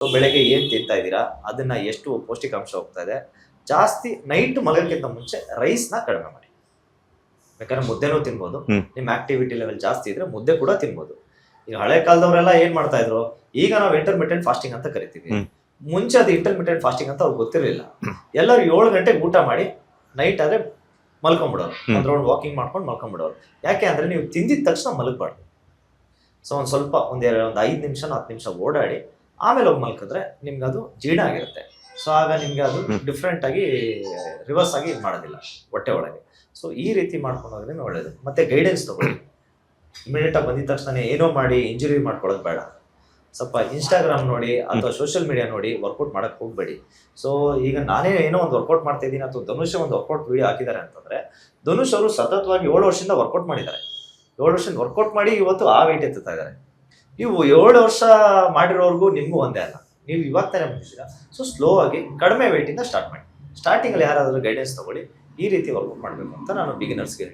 So ಬೆಳಗ್ಗೆ ಏನು ತಿಂತಾ ಇದ್ದೀರಾ, ಅದನ್ನ ಎಷ್ಟು ಪೌಷ್ಟಿಕಾಂಶ ಹೋಗ್ತಾ ಇದೆ, ಜಾಸ್ತಿ ನೈಟ್ ಮಲಗೋಕ್ಕಿಂತ ಮುಂಚೆ ರೈಸ್ನ ಕಡಿಮೆ ಮಾಡಿ. ಬೇಕಾದ್ರೆ ಮುದ್ದೆನೂ ತಿನ್ಬೋದು. ನಿಮ್ಮ ಆಕ್ಟಿವಿಟಿ ಲೆವೆಲ್ ಜಾಸ್ತಿ ಇದ್ರೆ ಮುದ್ದೆ ಕೂಡ ತಿನ್ಬೋದು. ಈಗ ಹಳೆ ಕಾಲದವರೆಲ್ಲ ಏನ್ ಮಾಡ್ತಾ ಇದ್ರು, ಈಗ ನಾವು ಇಂಟರ್ಮಿಟೆಂಟ್ ಫಾಸ್ಟಿಂಗ್ ಅಂತ ಕರಿತೀವಿ. ಮುಂಚೆ ಅದು ಇಂಟರ್ಮಿಟೆಂಟ್ ಫಾಸ್ಟಿಂಗ್ ಅಂತ ಅವ್ರಿಗೆ ಗೊತ್ತಿರಲಿಲ್ಲ. ಎಲ್ಲರೂ 7 ಗಂಟೆಗೆ ಊಟ ಮಾಡಿ ನೈಟ್ ಆದ್ರೆ ಮಲ್ಕೊಂಡ್ಬಿಡೋರು, ಒಂದ್ ರೌಂಡ್ ವಾಕಿಂಗ್ ಮಾಡ್ಕೊಂಡು ಮಲ್ಕೊಂಡ್ಬಿಡೋರು. ಯಾಕೆ ಅಂದ್ರೆ ನೀವು ತಿಂದಿದ ತಕ್ಷಣ ಮಲಗಬಾರ್ದು. ಸೊ ಒಂದ್ ಸ್ವಲ್ಪ ಒಂದು 5 ನಿಮಿಷ 10 ನಿಮಿಷ ಓಡಾಡಿ ಆಮೇಲೆ ಹೋಗಿ ಮಲ್ಕಿದ್ರೆ ನಿಮ್ಗೆ ಅದು ಜೀರ್ಣ ಆಗಿರುತ್ತೆ. ಸೊ ಆಗ ನಿಮ್ಗೆ ಅದು ಡಿಫ್ರೆಂಟ್ ಆಗಿ ರಿವರ್ಸ್ ಆಗಿ ಇದು ಮಾಡೋದಿಲ್ಲ ಹೊಟ್ಟೆ ಒಳಗೆ. ಸೊ ಈ ರೀತಿ ಮಾಡ್ಕೊಂಡು ಹೋದ್ರೆ ಒಳ್ಳೇದು. ಮತ್ತೆ ಗೈಡೆನ್ಸ್ ತಗೊಳ್ಳಿ. ಇಮಿಡಿಯೇಟ್ ಆಗಿ ಬಂದಿದ ತಕ್ಷಣ ಏನೋ ಮಾಡಿ ಇಂಜುರಿ ಮಾಡ್ಕೊಳ್ಳೋದು ಬೇಡ. ಸ್ವಲ್ಪ ಇನ್ಸ್ಟಾಗ್ರಾಮ್ ನೋಡಿ ಅಥವಾ ಸೋಷಿಯಲ್ ಮೀಡಿಯಾ ನೋಡಿ ವರ್ಕೌಟ್ ಮಾಡಕ್ ಹೋಗ್ಬೇಡಿ. ಸೊ ಈಗ ನಾನೇ ಏನೋ ಒಂದು ವರ್ಕೌಟ್ ಮಾಡ್ತಾ ಇದ್ದೀನಿ ಅಥವಾ ಧನುಷ್ ಒಂದು ವರ್ಕೌಟ್ ವಿಡಿಯೋ ಹಾಕಿದ್ದಾರೆ ಅಂತಂದ್ರೆ, ಧನುಷ್ ಅವರು ಸತತವಾಗಿ 7 ವರ್ಷದಿಂದ ವರ್ಕೌಟ್ ಮಾಡಿದ್ದಾರೆ. 7 ವರ್ಷದಿಂದ ವರ್ಕೌಟ್ ಮಾಡಿ ಇವತ್ತು ಆ ವೆಯ್ಟ್ ಎತ್ತುತ್ತಾ ಇದ್ದಾರೆ. ನೀವು 7 ವರ್ಷ ಮಾಡಿರೋರ್ಗೂ ನಿಮಗೂ ಒಂದೇ ಅಲ್ಲ, ನೀವು ಇವಾಗ ತಾನೇ ಬಂದಿದ್ದೀರಾ. ಸೊ ಸ್ಲೋ ಆಗಿ ಕಡಿಮೆ ವೆಯ್ಟಿಂದ ಸ್ಟಾರ್ಟ್ ಮಾಡಿ. ಸ್ಟಾರ್ಟಿಂಗಲ್ಲಿ ಯಾರಾದರೂ ಗೈಡೆನ್ಸ್ ತಗೊಳ್ಳಿ, ಈ ರೀತಿ ವರ್ಕೌಟ್ ಮಾಡಬೇಕು ಅಂತ ನಾನು ಬಿಗಿನರ್ಸ್ಗೆ